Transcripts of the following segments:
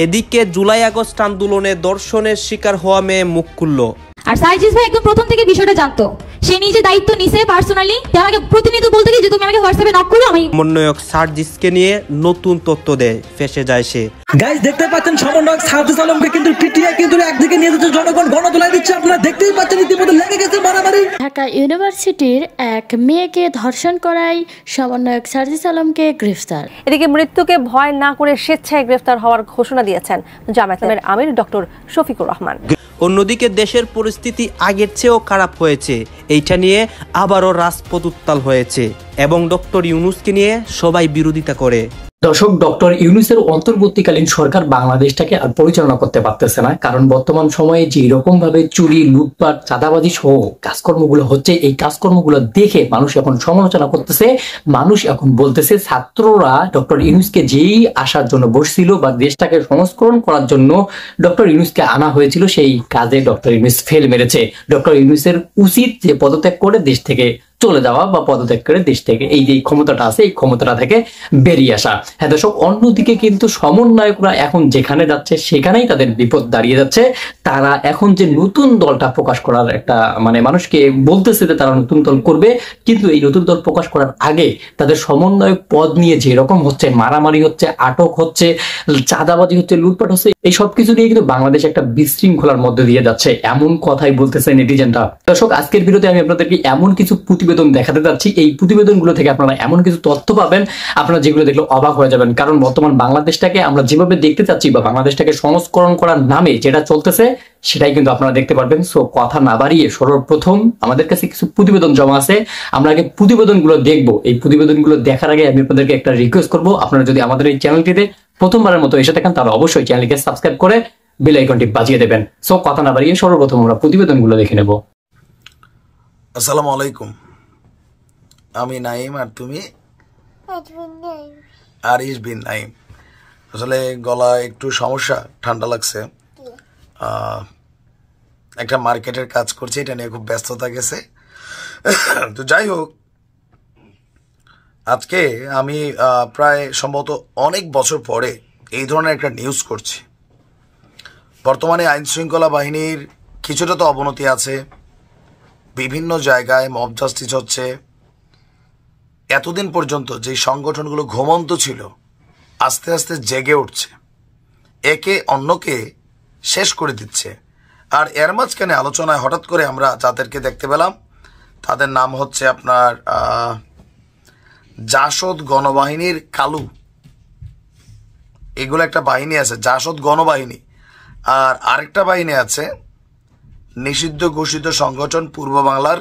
এদিকে July August আন্দোলনে ধর্ষণের শিকার হওয়া মেয়ে মুখ খুলল। আর সাইজিস ভাই একদম প্রথম থেকে বিষয়টা জানতো, সে নিজে দায়িত্ব নিছে পার্সোনালি, আমাকে প্রতিনিয়ত বলতে কি যে তুমি আমাকে হোয়াটসঅ্যাপে নক করো। আমি সমন্বয়ক সার্জিসকে নিয়ে নতুন তথ্য দেয়, ফেসে যায় সে। গাইস দেখতে পাচ্ছেন সমন্বয়ক সার্জিস আলমকে কিন্তু পিটিয়ে কিন্তু একদিকে নিয়ে যাচ্ছে, জনগণ গণদোলায় দিচ্ছে। আপনারা দেখতেই পাচ্ছেন ইতিমধ্যে লেগে গেছে মারামারি। ঢাকা ইউনিভার্সিটির এক মেয়েকে ধর্ষণ করায় সমন্বয়ক সার্জিস আলমকে গ্রেফতার। এদিকে মৃত্যুকে ভয় না করে স্বেচ্ছায় গ্রেফতার হওয়ার ঘোষণা দিয়েছেন জামায়াতের আমির ডক্টর শফিকুর রহমান। অন্যদিকে দেশের পরিস্থিতি আগের চেয়েও খারাপ হয়েছে, এইটা নিয়ে আবারও রাজপথ উত্তাল হয়েছে এবং ডক্টর ইউনূসকে নিয়ে সবাই বিরোধিতা করে। দর্শক, ডক্টর ইউনূসের অন্তর্বর্তীকালীন সরকার বাংলাদেশটাকে আর পরিচালনা করতে পারতেছে না, কারণ বর্তমান সময়ে যে রকম ভাবে চুরি, লুটপাট, চাঁদাবাজি সহ কাজকর্মগুলো হচ্ছে, এই কাজকর্মগুলো দেখে মানুষ এখন সমালোচনা করতেছে। মানুষ এখন বলতেছে ছাত্ররা ডক্টর ইউনূসকে যেই আসার জন্য বসছিল বা দেশটাকে সংস্করণ করার জন্য ডক্টর ইউনূসকে আনা হয়েছিল, সেই কাজে ডক্টর ইউনূস ফেল মেরেছে। ডক্টর ইউনূসের উচিত যে পদত্যাগ করে দেশ থেকে চলে যাওয়া বা পদত্যাগ করে দেশ থেকে এই যে ক্ষমতাটা আছে এই ক্ষমতাটা থেকে বেরিয়ে আসা। হ্যাঁ দর্শক, অন্যদিকে কিন্তু সমন্বয়করা এখন যেখানে যাচ্ছে সেখানেই তাদের বিপদ দাঁড়িয়ে যাচ্ছে। তারা এখন যে নতুন দলটা প্রকাশ করার একটা মানুষকে বলতেছে যে তারা নতুন দল করবে, কিন্তু এই নতুন দল প্রকাশ করার আগে তাদের সমন্বয়ক পদ নিয়ে যে রকম হচ্ছে, মারামারি হচ্ছে, আটক হচ্ছে, চাঁদাবাজি হচ্ছে, লুটপাট হচ্ছে, এই সবকিছু নিয়ে কিন্তু বাংলাদেশ একটা বিশৃঙ্খলার মধ্যে দিয়ে যাচ্ছে, এমন কথাই বলতেছে নেটিজেনরা। দর্শক, আজকের ভিডিওতে আমি আপনাদেরকে এমন কিছু প্রতিবেদন দেখাতে যাচ্ছি, এই প্রতিবেদনগুলো থেকে আপনারা এমন কিছু তথ্য পাবেন আপনারা যেগুলো দেখলে অবাক হয়ে যাবেন। কারণ বর্তমান বাংলাদেশটাকে আমরা যেভাবে দেখতে চাচ্ছি বা বাংলাদেশটাকে সংস্করণ করার নামে যেটা চলতেছে সেটাই কিন্তু আপনারা দেখতে পারবেন। সো কথা না বাড়িয়ে সর্বপ্রথম আমাদের কাছে কিছু প্রতিবেদন জমা আছে, আমরা আগে প্রতিবেদনগুলো দেখবো। এই প্রতিবেদনগুলো দেখার আগে আমি আপনাদেরকে একটা রিকোয়েস্ট করবো, আপনারা যদি আমাদের এই চ্যানেলটিতে প্রথমবারের মতো এসে থাকেন তাহলে অবশ্যই চ্যানেলকে সাবস্ক্রাইব করে বেল আইকনটি বাজিয়ে দেবেন। সো কথা না বাড়িয়ে সর্বপ্রথম আমরা প্রতিবেদনগুলো দেখে নেব। আসসালামু আলাইকুম, আমি নাইম আর তুমি? আরিশ বিন নাইম। আসলে গলা একটু সমস্যা, ঠান্ডা লাগছে, একটা মার্কেটের কাজ করছি, এটা নিয়ে খুব ব্যস্ততা গেছে। তো যাই হোক, আজকে আমি প্রায় সম্ভবত অনেক বছর পরে এই ধরনের একটা নিউজ করছি। বর্তমানে আইন শৃঙ্খলা বাহিনীর কিছুটা তো অবনতি আছে, বিভিন্ন জায়গায় মব জাস্টিস হচ্ছে। এতদিন পর্যন্ত যে সংগঠনগুলো ঘুমন্ত ছিল আস্তে আস্তে জেগে উঠছে, একে অন্যকে শেষ করে দিচ্ছে। আর এর মাঝখানে আলোচনায় হঠাৎ করে আমরা যাদেরকে দেখতে পেলাম তাদের নাম হচ্ছে আপনার জাসদ গণবাহিনীর কালু, এগুলো একটা বাহিনী আছে জাসদ গণবাহিনী, আর আরেকটা বাহিনী আছে নিষিদ্ধ ঘোষিত সংগঠন পূর্ব বাংলার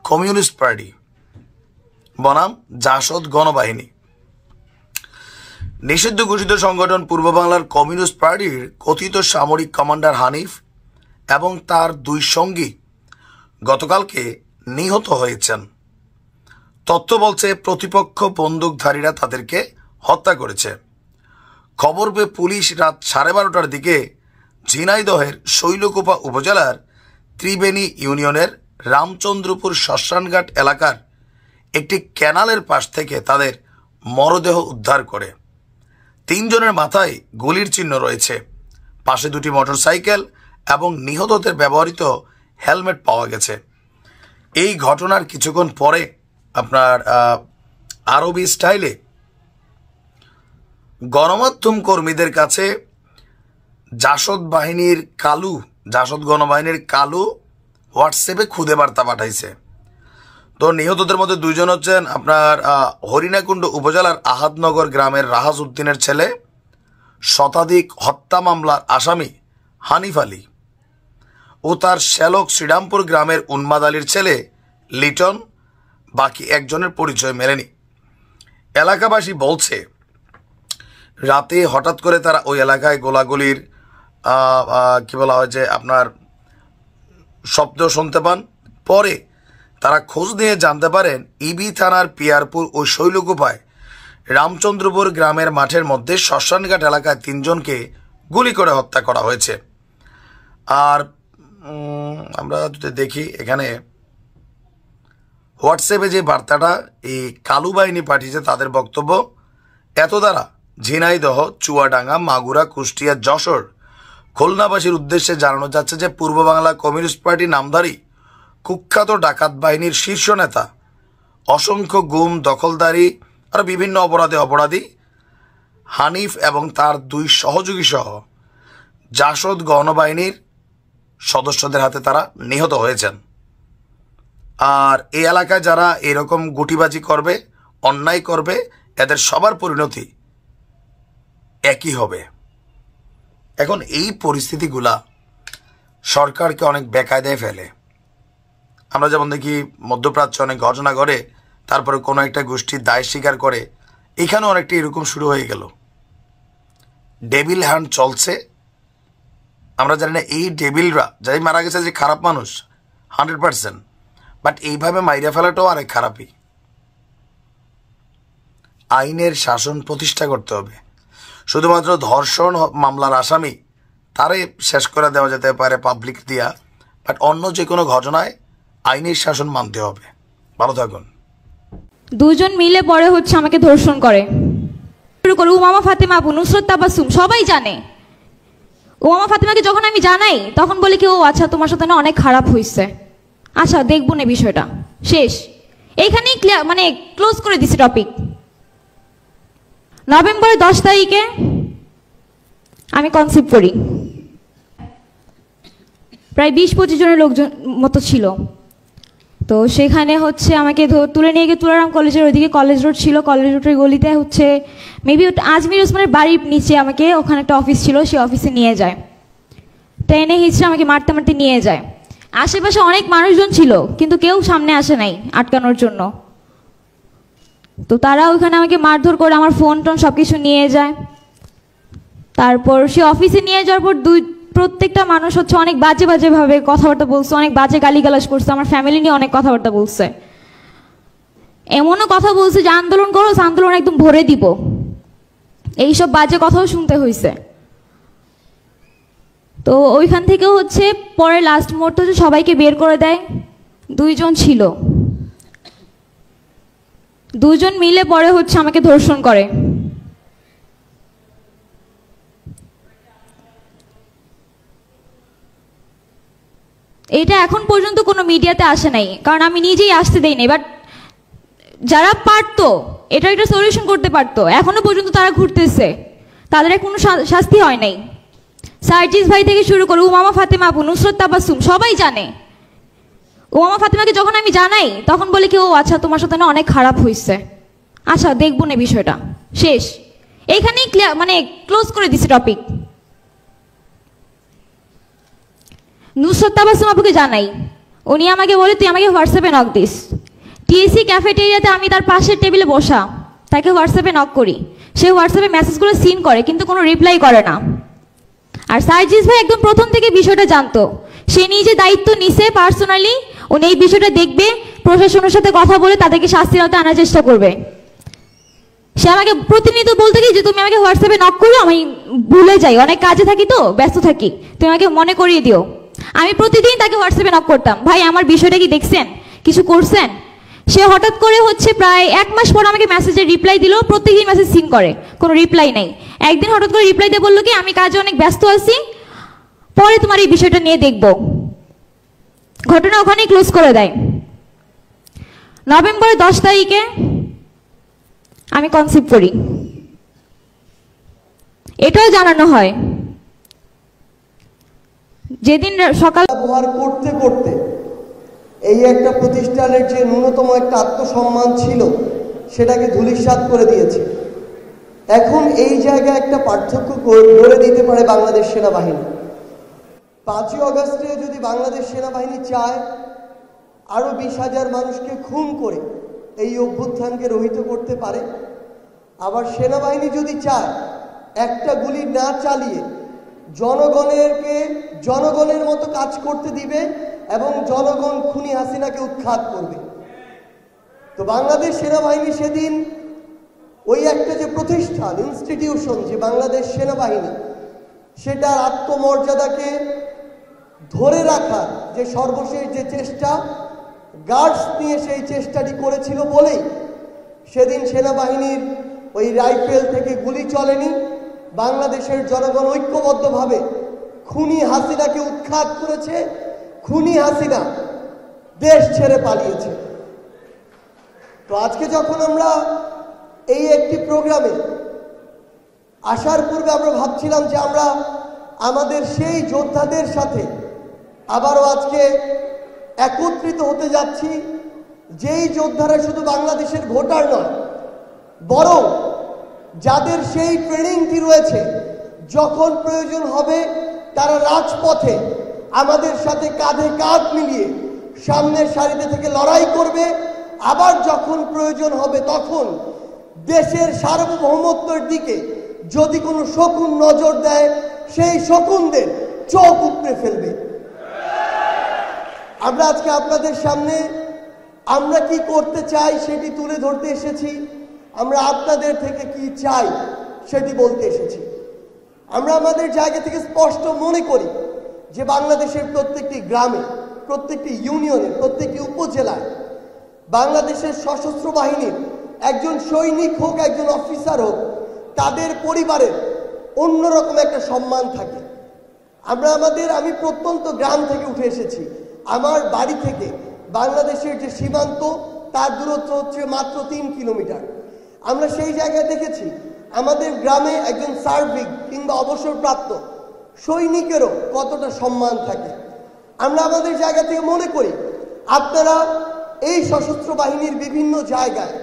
কমিউনিস্ট পার্টি বনাম জাসদ গণবাহিনী। নিষিদ্ধ ঘোষিত সংগঠন পূর্ব বাংলার কমিউনিস্ট পার্টির কথিত সামরিক কমান্ডার হানিফ এবং তার দুই সঙ্গী গতকালকে নিহত হয়েছেন। তথ্য বলছে প্রতিপক্ষ বন্দুকধারীরা তাদেরকে হত্যা করেছে। খবর পেয়ে পুলিশ রাত 12:30টার দিকে ঝিনাইদহের শৈলকুপা উপজেলার ত্রিবেণী ইউনিয়নের রামচন্দ্রপুর শ্মশানঘাট এলাকার একটি ক্যানালের পাশ থেকে তাদের মরদেহ উদ্ধার করে। 3 জনের মাথায় গুলির চিহ্ন রয়েছে, পাশে 2টি মোটরসাইকেল এবং নিহতদের ব্যবহৃত হেলমেট পাওয়া গেছে। এই ঘটনার কিছুক্ষণ পরে আপনার আরবি স্টাইলে গণমাধ্যম কর্মীদের কাছে জাসদ গণবাহিনীর কালু হোয়াটসঅ্যাপে খুদে বার্তা পাঠাইছে। তো নিহতদের মধ্যে 2 জন হচ্ছেন আপনার হরিণাকুণ্ড উপজেলার আহাদনগর গ্রামের রাহাজ উদ্দিনের ছেলে, শতাধিক হত্যা মামলার আসামি হানিফ আলী, ও তার শ্যালক শ্রীরামপুর গ্রামের উন্মাদ আলীর ছেলে লিটন। বাকি একজনের পরিচয় মেলেনি। এলাকাবাসী বলছে রাতে হঠাৎ করে তারা ওই এলাকায় গোলাগুলির কি বলা হয় যে আপনার শব্দ শুনতে পান। পরে তারা খোঁজ নিয়ে জানতে পারেন ইবি থানার পিয়ারপুর ও শৈলকুপায় রামচন্দ্রপুর গ্রামের মাঠের মধ্যে শ্মশানঘাট এলাকায় 3 জনকে গুলি করে হত্যা করা হয়েছে। আর আমরা যদি দেখি এখানে হোয়াটসঅ্যাপে যে বার্তাটা এই কালু বাহিনী পাঠিয়েছে তাদের বক্তব্য, এত দ্বারা ঝিনাইদহ, চুয়াডাঙ্গা, মাগুরা, কুষ্টিয়া, যশোর, খুলনাবাসীর উদ্দেশ্যে জানানো যাচ্ছে যে পূর্ব বাংলা কমিউনিস্ট পার্টি নামধারী কুখ্যাত ডাকাত বাহিনীর শীর্ষ নেতা, অসংখ্য গুম, দখলদারি আর বিভিন্ন অপরাধী হানিফ এবং তার 2 সহযোগী সহ জাসদ গণবাহিনীর সদস্যদের হাতে তারা নিহত হয়েছেন। আর এই এলাকায় যারা এরকম গুটিবাজি করবে, অন্যায় করবে, এদের সবার পরিণতি একই হবে। এখন এই পরিস্থিতিগুলা সরকারকে অনেক বেকায়দায় ফেলে। আমরা যেমন দেখি মধ্যপ্রাচ্যে অনেক ঘটনা ঘটে, তারপরে কোনো একটা গোষ্ঠীর দায় স্বীকার করে, এখানেও অনেকটা এরকম শুরু হয়ে গেল। ডেভিল হ্যান্ড চলছে। আমরা জানি না এই ডেভিলরা যাই মারা গেছে যে খারাপ মানুষ 100%, বাট এইভাবে মাইরা ফেলাটাও আরেক খারাপই। আইনের শাসন প্রতিষ্ঠা করতে হবে। শুধুমাত্র ধর্ষণ মামলার আসামি তারে শেষ করে দেওয়া যেতে পারে পাবলিক দিয়া, বাট অন্য যে কোনো ঘটনায় আইনের শাসন মানতে হবে। ভালো থাকুন। 2 জন মিলে পরে হচ্ছে আমাকে ধর্ষণ করে। উমামা ফাতেমা আপু, নুসরত তাবাসসুম, সবাই জানে। উমামা ফাতেমাকে যখন আমি জানাই তখন বলে কি, ও আচ্ছা তোমার সাথে না অনেক খারাপ হয়েছে, আচ্ছা দেখবো না বিষয়টা, শেষ। এইখানেই মানে ক্লোজ করে দিছি টপিক। নভেম্বরের 10 তারিখে আমি কনসিভ করি। প্রায় 20-25 জনের লোকজন মতো ছিল। তো সেখানে হচ্ছে আমাকে তুলে নিয়ে গিয়ে তুলারাম কলেজের ওইদিকে কলেজ রোড ছিল, কলেজ রোডের গলিতে হচ্ছে মেবি আজমির ওসমানের বাড়ির নিচে আমাকে, ওখানে একটা অফিস ছিল, সেই অফিসে নিয়ে যায়। ট্রেনে হিচড়ে আমাকে মারতে মারতে নিয়ে যায়। আশেপাশে অনেক মানুষজন ছিল কিন্তু কেউ সামনে আসে নাই আটকানোর জন্য। তো তারা ওইখানে আমাকে মারধর করে আমার ফোন টোন সব কিছু নিয়ে যায়। তারপর সে অফিসে নিয়ে যাওয়ার পর প্রত্যেকটা মানুষ হচ্ছে অনেক বাজে বাজেভাবে কথাবার্তা বলছে, অনেক বাজে গালিগালাজ করছে, আমার ফ্যামিলি নিয়ে অনেক কথাবার্তা বলছে। এমনও কথা বলছে যে আন্দোলন করো, আন্দোলন একদম ভরে দিব, এইসব বাজে কথাও শুনতে হয়েছে। তো ওইখান থেকেও হচ্ছে পরে লাস্ট মুহূর্তে হচ্ছে সবাইকে বের করে দেয়। 2 জন ছিল, 2 জন মিলে পরে হচ্ছে আমাকে ধর্ষণ করে। এটা এখন পর্যন্ত কোনো মিডিয়াতে আসে নাই, কারণ আমি নিজেই আসতে দেই নাই। বাট যারা পারতো এটা একটা সলিউশন করতে পারতো, এখনো পর্যন্ত তারা ঘুরতেছে, তাদের কোনো শাস্তি হয় নাই। সার্জিস ভাই থেকে শুরু করে উমামা ফাতেমা আপু, নুসরত তাবাসসুম, সবাই জানে। উমামা ফাতেমাকে যখন আমি জানাই তখন বলে কি, ও আচ্ছা তোমার সাথে না অনেক খারাপ হয়েছে, আচ্ছা দেখবো না বিষয়টা, শেষ। এইখানেই মানে ক্লোজ করে দিছি টপিক। নুসরত তাবাসসুম আপুকে জানাই, উনি আমাকে বলে তুই আমাকে হোয়াটসঅ্যাপে নক দিস। টিএসসি ক্যাফেটেরিয়াতে আমি তার পাশের টেবিলে বসা, তাকে হোয়াটসঅ্যাপে নক করি, সে হোয়াটসঅ্যাপে মেসেজগুলো সিন করে কিন্তু কোনো রিপ্লাই করে না। আর সার্জিস ভাই একদম প্রথম থেকে বিষয়টা জানতো, সে নিজে দায়িত্ব নিছে পার্সোনালি, উনি এই বিষয়টা দেখবে, প্রশাসনের সাথে কথা বলে তাদেরকে শাস্তির আওতায় আনার চেষ্টা করবে। সে আমাকে প্রতিনিয়ত বলতে কি যে তুমি আমাকে হোয়াটসঅ্যাপে নক করো, আমি ভুলে যাই, অনেক কাজে থাকি তো, ব্যস্ত থাকি, তুমি আমাকে মনে করিয়ে দিও। আমি প্রতিদিন তাকে হোয়াটসঅ্যাপে নক করতাম, ভাই আমার বিষয়টা কি দেখছেন, কিছু করছেন। সে হঠাৎ করে হচ্ছে প্রায় 1 মাস পর আমাকে মেসেজের রিপ্লাই দিল, প্রত্যেকদিন মেসেজ সিন করে, কোনো রিপ্লাই নেই। একদিন হঠাৎ করে রিপ্লাই দিয়ে বললো কি আমি কাজে অনেক ব্যস্ত আছি, পরে তোমার এই বিষয়টা নিয়ে দেখব। ঘটনা ওখানেই ক্লোজ করে দেয়। নভেম্বরের 10 তারিখে আমি কনসিভ করি, এটাও জানানো হয়। যেদিন সকাল ব্যবহার করতে করতে এই একটা প্রতিষ্ঠানের যে ন্যূনতম একটা আত্মসম্মান ছিল সেটাকে ধূলিসাৎ করে দিয়েছে। এখন এই জায়গায় একটা পার্থক্য গড়ে দিতে পারে বাংলাদেশ সেনাবাহিনী। 5ই আগস্টে যদি বাংলাদেশ সেনাবাহিনী চায় আরো 20,000 মানুষকে খুন করে এই অভ্যুত্থানকে রহিত করতে পারে, আবার সেনাবাহিনী যদি চায় একটা গুলি না চালিয়ে জনগণের মতো কাজ করতে দিবে এবং জনগণ খুনি হাসিনাকে উৎখাত করবে। তো বাংলাদেশ সেনাবাহিনী সেদিন ওই একটা যে প্রতিষ্ঠান, ইনস্টিটিউশন যে বাংলাদেশ সেনাবাহিনী, সেটার আত্মমর্যাদাকে ধরে রাখার যে সর্বশেষ যে চেষ্টা, গার্ডস নিয়ে সেই চেষ্টাটি করেছিল বলেই সেদিন সেনাবাহিনীর ওই রাইফেল থেকে গুলি চলেনি, বাংলাদেশের জনগণ ঐক্যবদ্ধভাবে খুনি হাসিনাকে উৎখাত করেছে। খুনি হাসিনা দেশ ছেড়ে পালিয়েছে। তো আজকে যখন আমরা এই একটি প্রোগ্রামে আসার পূর্বে আমরা ভাবছিলাম যে আমরা আমাদের সেই যোদ্ধাদের সাথে আবারও আজকে একত্রিত হতে যাচ্ছি, যেই যোদ্ধারা শুধু বাংলাদেশের ভোটার নয়, বরং যাদের সেই ট্রেনিংটি রয়েছে, যখন প্রয়োজন হবে তারা রাজপথে আমাদের সাথে কাঁধে কাঁধ মিলিয়ে সামনের সারিতে থেকে লড়াই করবে। আবার যখন প্রয়োজন হবে তখন দেশের সার্বভৌমত্বের দিকে যদি কোনো শকুন নজর দেয়, সেই শকুনদের চোখ উপড়ে ফেলবে। আমরা আজকে আপনাদের সামনে আমরা কি করতে চাই সেটি তুলে ধরতে এসেছি, আমরা আপনাদের থেকে কি চাই সেটি বলতে এসেছি। আমরা আমাদের জায়গা থেকে স্পষ্ট মনে করি যে বাংলাদেশের প্রত্যেকটি গ্রামে, প্রত্যেকটি ইউনিয়নে, প্রত্যেকটি উপজেলায় বাংলাদেশের সশস্ত্র বাহিনীর একজন সৈনিক হোক, একজন অফিসার হোক, তাদের পরিবারের অন্যরকম একটা সম্মান থাকে। আমি প্রত্যন্ত গ্রাম থেকে উঠে এসেছি। আমার বাড়ি থেকে বাংলাদেশের যে সীমান্ত তার দূরত্ব হচ্ছে মাত্র 3 কিলোমিটার। আমরা সেই জায়গায় দেখেছি আমাদের গ্রামে একজন সার্ভিক কিংবা অবসরপ্রাপ্ত সৈনিকেরও কতটা সম্মান থাকে। আমরা আমাদের জায়গা থেকে মনে করি আপনারা এই সশস্ত্র বাহিনীর বিভিন্ন জায়গায়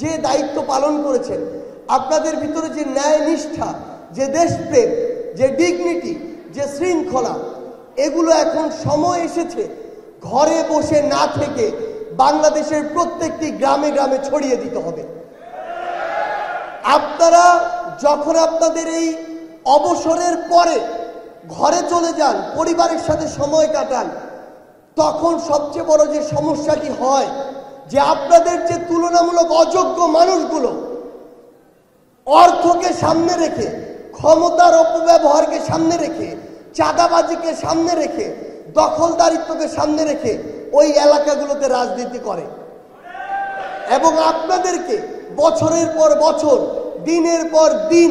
যে দায়িত্ব পালন করেছেন, আপনাদের ভিতরে যে ন্যায় নিষ্ঠা, যে দেশপ্রেম, যে ডিগনিটি, যে শৃঙ্খলা, এগুলো এখন সময় এসেছে ঘরে বসে না থেকে বাংলাদেশের প্রত্যেকটি গ্রামে গ্রামে ছড়িয়ে দিতে হবে। আপনারা যখন আপনাদের এই অবসরের পরে ঘরে চলে যান, পরিবারের সাথে সময় কাটান, তখন সবচেয়ে বড় যে সমস্যাটি হয় যে আপনাদের যে তুলনামূলক অযোগ্য মানুষগুলো অর্থকে সামনে রেখে, ক্ষমতার অপব্যবহারকে সামনে রেখে, চাঁদাবাজিকে সামনে রেখে, দখলদারিত্বকে সামনে রেখে ওই এলাকাগুলোতে রাজনীতি করে এবং আপনাদেরকে বছরের পর বছর, দিনের পর দিন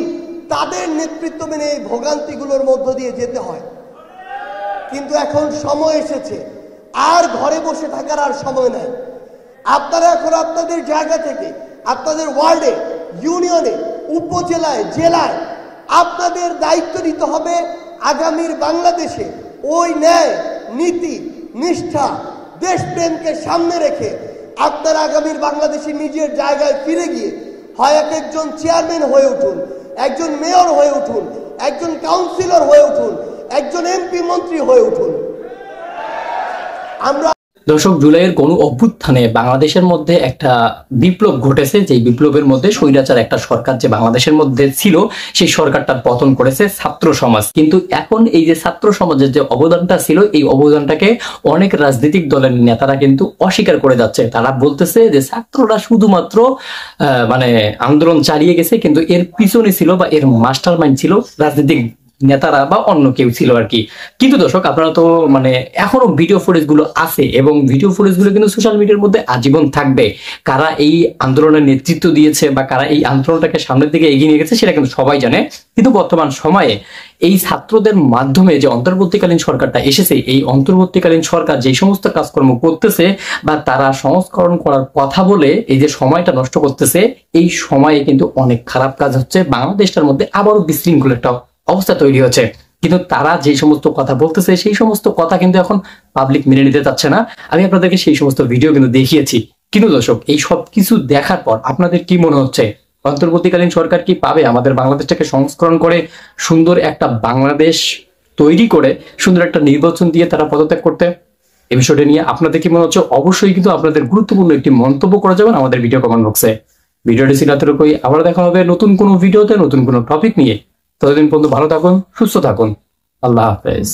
তাদের নেতৃত্ব মেনে এই ভোগান্তিগুলোর মধ্য দিয়ে যেতে হয়। কিন্তু এখন সময় এসেছে, আর ঘরে বসে থাকার আর সময় নেই। আপনারা এখন আপনাদের জায়গা থেকে, আপনাদের ওয়ার্ডে, ইউনিয়নে, উপজেলায়, জেলায় আপনাদের দায়িত্ব নিতে হবে আগামীর বাংলাদেশে ওই ন্যায়, নীতি, নিষ্ঠা, দেশপ্রেমকে সামনে রেখে আপনারা আগামীর বাংলাদেশে নিজের জায়গায় ফিরে গিয়ে হয় একজন চেয়ারম্যান হয়ে উঠুন, একজন মেয়র হয়ে উঠুন, একজন কাউন্সিলর হয়ে উঠুন, একজন এমপি মন্ত্রী হয়ে উঠুন। আমরা দর্শক, জুলাইয়ের গণ অভ্যুত্থানে বাংলাদেশের মধ্যে একটা বিপ্লব ঘটেছে। যে বিপ্লবের মধ্যে স্বৈরাচার একটা সরকার যে বাংলাদেশের মধ্যে ছিল, সেই সরকারটার পতন করেছে ছাত্র সমাজ। কিন্তু এখন এই যে ছাত্র সমাজের যে অবদানটা ছিল, এই অবদানটাকে অনেক রাজনৈতিক দলের নেতারা কিন্তু অস্বীকার করে যাচ্ছে। তারা বলতেছে যে ছাত্ররা শুধুমাত্র আন্দোলন চালিয়ে গেছে, কিন্তু এর পিছনে ছিল বা এর মাস্টার মাইন্ড ছিল রাজনৈতিক নেতারা বা অন্য কেউ ছিল আর কি। কিন্তু দর্শক, আপনারা তো এখনো ভিডিও ফুটেজ গুলো আছে এবং ভিডিও ফুটেজ গুলো কিন্তু সোশ্যাল মিডিয়ার মধ্যে আজীবন থাকবে। কারা এই আন্দোলনের নেতৃত্ব দিয়েছে বা কারা এই আন্দোলনটাকে সামনের দিকে এগিয়ে নিয়ে গেছে সেটা কিন্তু সবাই জানে। কিন্তু বর্তমান সময়ে এই ছাত্রদের মাধ্যমে যে অন্তর্বর্তীকালীন সরকারটা এসেছে, এই অন্তর্বর্তীকালীন সরকার যে সমস্ত কাজকর্ম করতেছে বা তারা সংস্করণ করার কথা বলে এই যে সময়টা নষ্ট করতেছে, এই সময়ে কিন্তু অনেক খারাপ কাজ হচ্ছে। বাংলাদেশটার মধ্যে আবারও বিশৃঙ্খল একটা অবস্থা তৈরি হচ্ছে। কিন্তু তারা যে সমস্ত কথা বলতেছে, সেই সমস্ত কথা কিন্তু এখন পাবলিক মেনে নিতে চাচ্ছে না। আমি আপনাদেরকে সেই সমস্ত ভিডিও কিন্তু দেখিয়েছি। কিন্তু দর্শক, এই সব কিছু দেখার পর আপনাদের কি মনে হচ্ছে? অন্তর্বর্তীকালীন সরকার কি পাবে আমাদের বাংলাদেশটাকে সংস্করণ করে সুন্দর একটা বাংলাদেশ তৈরি করে সুন্দর একটা নির্বাচন দিয়ে তারা পদত্যাগ করতে? এই বিষয়টা নিয়ে আপনাদের কি মনে হচ্ছে? অবশ্যই কিন্তু আপনাদের গুরুত্বপূর্ণ একটি মন্তব্য করে যাবেন আমাদের ভিডিও কমেন্ট বক্সে। ভিডিওটি ছিল এতটুকুই। আবার দেখা হবে নতুন কোনো ভিডিওতে, নতুন কোনো টপিক নিয়ে। ততদিন পর্যন্ত ভালো থাকুন, সুস্থ থাকুন। আল্লাহ হাফেজ।